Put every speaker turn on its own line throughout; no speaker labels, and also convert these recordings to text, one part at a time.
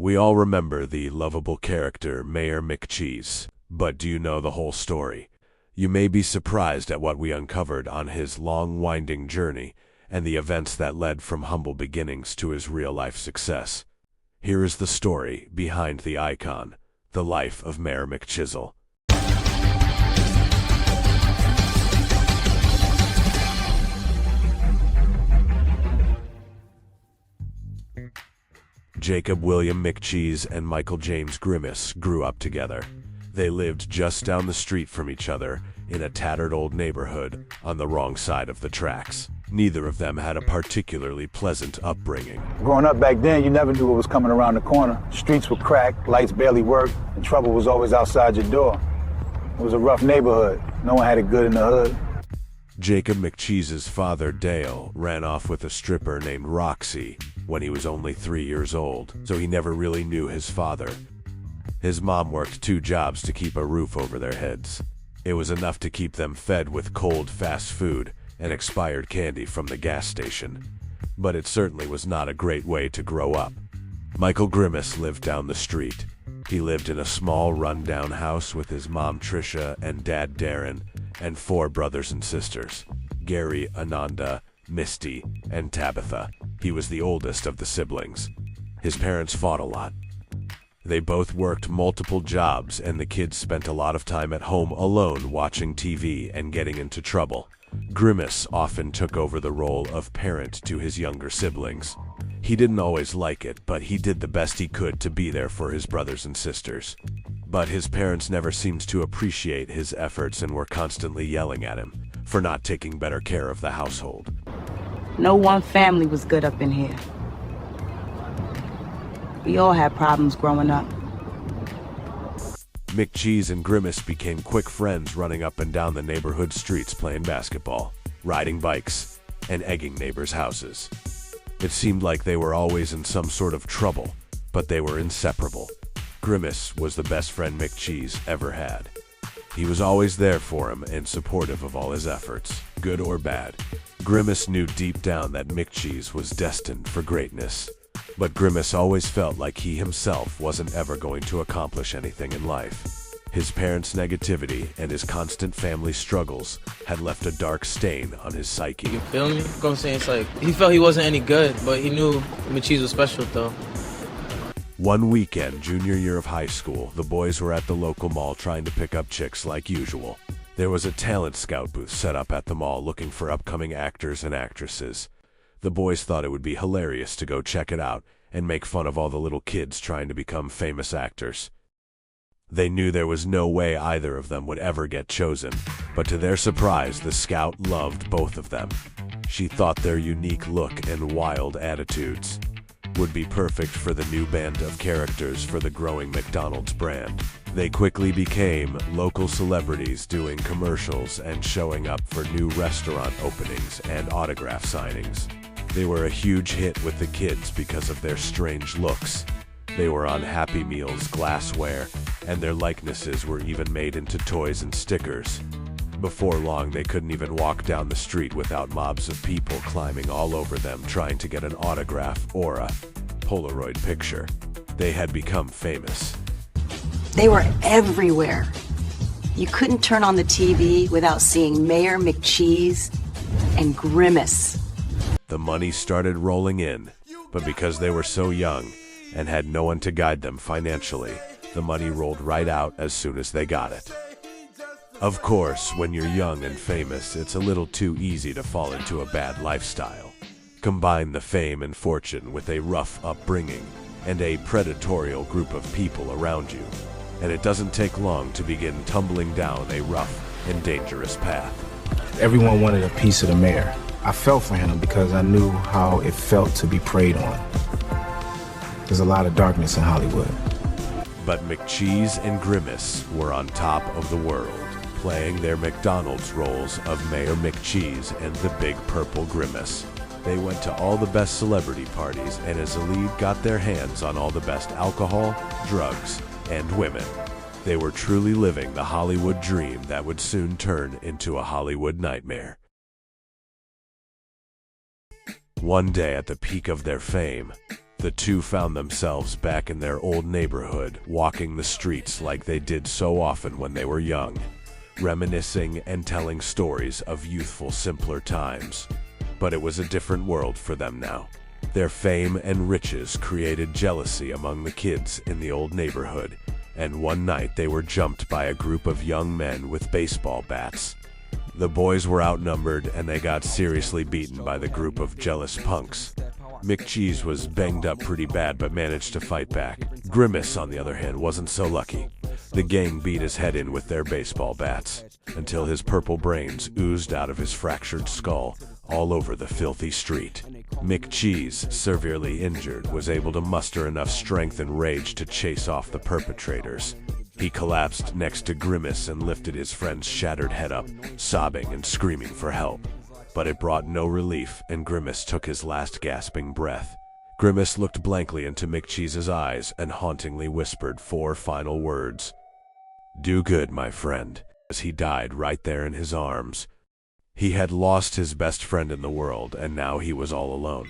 We all remember the lovable character Mayor McCheeses, but do you know the whole story? You may be surprised at what we uncovered on his long, winding journey and the events that led from humble beginnings to his real-life success. Here is the story behind the icon, the life of Mayor McChizzle. Jacob William McCheeses and Michael James Grimace grew up together. They lived just down the street from each other in a tattered old neighborhood on the wrong side of the tracks. Neither of them had a particularly pleasant upbringing.
Growing up back then, you never knew what was coming around the corner. Streets were cracked, lights barely worked, and trouble was always outside your door. It was a rough neighborhood. No one had it good in the hood.
Jacob McCheeses' father, Dale, ran off with a stripper named Roxy when he was only 3 years old, so he never really knew his father. His mom worked 2 jobs to keep a roof over their heads. It was enough to keep them fed with cold fast food and expired candy from the gas station. But it certainly was not a great way to grow up. Michael Grimace lived down the street. He lived in a small run-down house with his mom Tricia and dad Darren and 4 brothers and sisters, Gary, Ananda, Misty, and Tabitha. He was the oldest of the siblings. His parents fought a lot. They both worked multiple jobs, and the kids spent a lot of time at home alone watching TV and getting into trouble. Grimace often took over the role of parent to his younger siblings. He didn't always like it, but he did the best he could to be there for his brothers and sisters. But his parents never seemed to appreciate his efforts and were constantly yelling at him for not taking better care of the household.
No one family was good up in here. We all had problems growing up.
McCheeses and Grimace became quick friends, running up and down the neighborhood streets playing basketball, riding bikes, and egging neighbors' houses. It seemed like they were always in some sort of trouble, but they were inseparable. Grimace was the best friend McCheeses ever had. He was always there for him and supportive of all his efforts, good or bad. Grimace knew deep down that McCheeses was destined for greatness. But Grimace always felt like he himself wasn't ever going to accomplish anything in life. His parents' negativity and his constant family struggles had left a dark stain on his psyche.
You feel me? I'm saying, it's like, he felt he wasn't any good, but he knew McCheeses was special though.
One weekend, junior year of high school, the boys were at the local mall trying to pick up chicks like usual. There was a talent scout booth set up at the mall looking for upcoming actors and actresses. The boys thought it would be hilarious to go check it out and make fun of all the little kids trying to become famous actors. They knew there was no way either of them would ever get chosen, but to their surprise, the scout loved both of them. She thought their unique look and wild attitudes would be perfect for the new band of characters for the growing McDonald's brand. They quickly became local celebrities, doing commercials and showing up for new restaurant openings and autograph signings. They were a huge hit with the kids because of their strange looks. They were on Happy Meals glassware, and their likenesses were even made into toys and stickers. Before long, they couldn't even walk down the street without mobs of people climbing all over them trying to get an autograph or a Polaroid picture. They had become famous.
They were everywhere. You couldn't turn on the TV without seeing Mayor McCheeses and Grimace.
The money started rolling in, but because they were so young and had no one to guide them financially, the money rolled right out as soon as they got it. Of course, when you're young and famous, it's a little too easy to fall into a bad lifestyle. Combine the fame and fortune with a rough upbringing and a predatorial group of people around you, and it doesn't take long to begin tumbling down a rough and dangerous path.
Everyone wanted a piece of the mayor. I felt for him because I knew how it felt to be preyed on. There's a lot of darkness in Hollywood.
But McCheeses and Grimace were on top of the world, playing their McDonald's roles of Mayor McCheeses and the Big Purple Grimace. They went to all the best celebrity parties and as a lead got their hands on all the best alcohol, drugs, and women. They were truly living the Hollywood dream that would soon turn into a Hollywood nightmare. One day at the peak of their fame, The two found themselves back in their old neighborhood, walking the streets like they did so often when they were young, reminiscing and telling stories of youthful, simpler times. But it was a different world for them now. Their fame and riches created jealousy among the kids in the old neighborhood, and one night they were jumped by a group of young men with baseball bats. The boys were outnumbered and they got seriously beaten by the group of jealous punks. McCheeses was banged up pretty bad but managed to fight back. Grimace, on the other hand, wasn't so lucky. The gang beat his head in with their baseball bats until his purple brains oozed out of his fractured skull all over the filthy street. McCheeses, severely injured, was able to muster enough strength and rage to chase off the perpetrators. He collapsed next to Grimace and lifted his friend's shattered head up, sobbing and screaming for help. But it brought no relief, and Grimace took his last gasping breath. Grimace looked blankly into McCheeses' eyes and hauntingly whispered 4 final words. "Do good, my friend," as he died right there in his arms. He had lost his best friend in the world, and now he was all alone.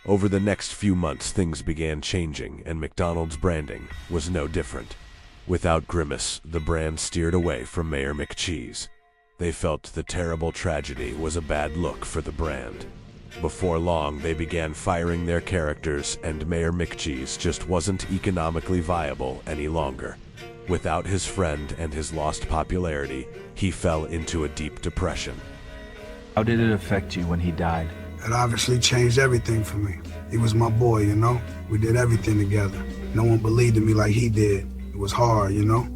Over the next few months, things began changing, and McDonald's branding was no different. Without Grimace, the brand steered away from Mayor McCheeses. They felt the terrible tragedy was a bad look for the brand. Before long, they began firing their characters, and Mayor McCheeses just wasn't economically viable any longer. Without his friend and his lost popularity, he fell into a deep depression.
How did it affect you when he died?
It obviously changed everything for me. He was my boy, you know? We did everything together. No one believed in me like he did. It was hard, you know?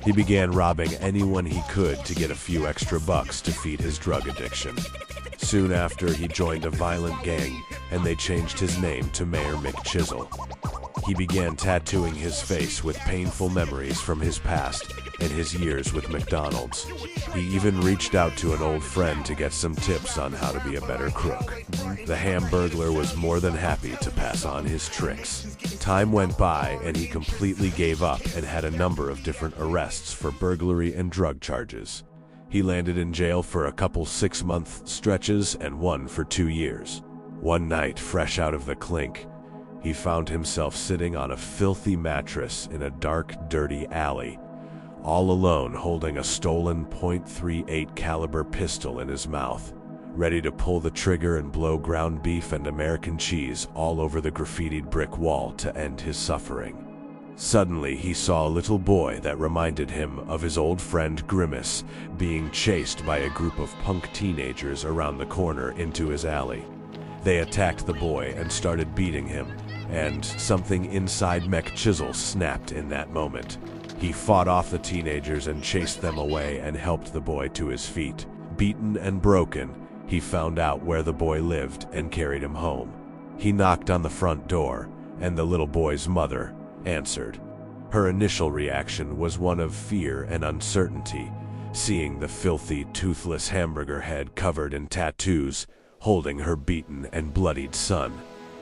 He began robbing anyone he could to get a few extra bucks to feed his drug addiction. Soon after, he joined a violent gang, and they changed his name to Mayor McChizzle. He began tattooing his face with painful memories from his past and his years with McDonald's. He even reached out to an old friend to get some tips on how to be a better crook. The Hamburglar was more than happy to pass on his tricks. Time went by and he completely gave up and had a number of different arrests for burglary and drug charges. He landed in jail for a couple 6-month stretches and one for 2 years. One night, fresh out of the clink, he found himself sitting on a filthy mattress in a dark, dirty alley, all alone, holding a stolen .38 caliber pistol in his mouth, ready to pull the trigger and blow ground beef and American cheese all over the graffitied brick wall to end his suffering. Suddenly, he saw a little boy that reminded him of his old friend Grimace being chased by a group of punk teenagers around the corner into his alley. They attacked the boy and started beating him, and something inside McChizzle snapped in that moment. He fought off the teenagers and chased them away and helped the boy to his feet. Beaten and broken, he found out where the boy lived and carried him home. He knocked on the front door, and the little boy's mother answered. Her initial reaction was one of fear and uncertainty, seeing the filthy, toothless hamburger head covered in tattoos, holding her beaten and bloodied son.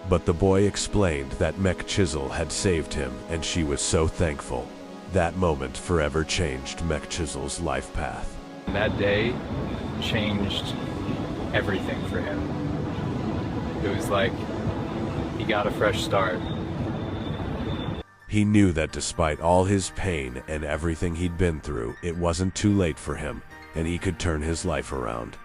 But the boy explained that McChizzle had saved him, and she was so thankful. That moment forever changed McChizzle's life path.
That day changed everything for him. It was like he got a fresh start.
He knew that despite all his pain and everything he'd been through, it wasn't too late for him, and he could turn his life around.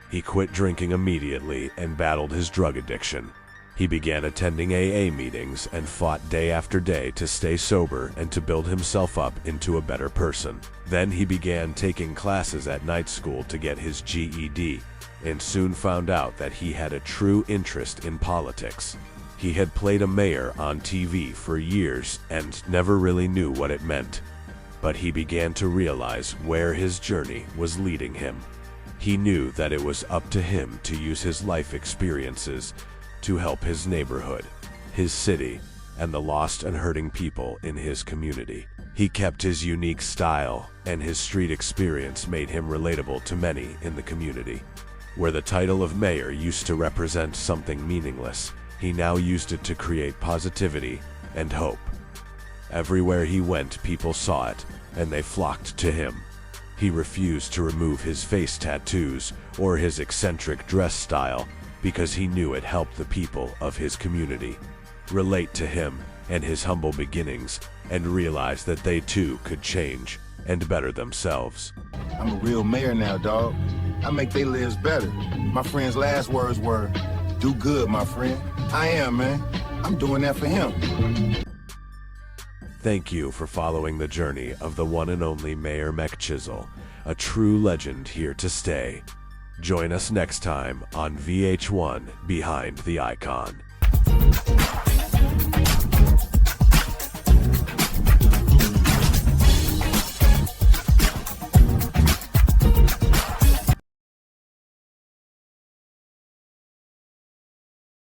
He quit drinking immediately and battled his drug addiction. He began attending AA meetings and fought day after day to stay sober and to build himself up into a better person. Then he began taking classes at night school to get his GED, and soon found out that he had a true interest in politics. He had played a mayor on TV for years and never really knew what it meant. But he began to realize where his journey was leading him. He knew that it was up to him to use his life experiences to help his neighborhood, his city, and the lost and hurting people in his community. He kept his unique style, and his street experience made him relatable to many in the community. Where the title of mayor used to represent something meaningless, he now used it to create positivity and hope. Everywhere he went, people saw it, and they flocked to him. He refused to remove his face tattoos or his eccentric dress style because he knew it helped the people of his community. relate to him and his humble beginnings, and realize that they too could change and better themselves.
I'm a real mayor now, dog. I make their lives better. My friend's last words were, "Do good, my friend." I am, man. I'm doing that for him.
Thank you for following the journey of the one and only Mayor McChizzle, a true legend here to stay. Join us next time on VH1 Behind the Icon.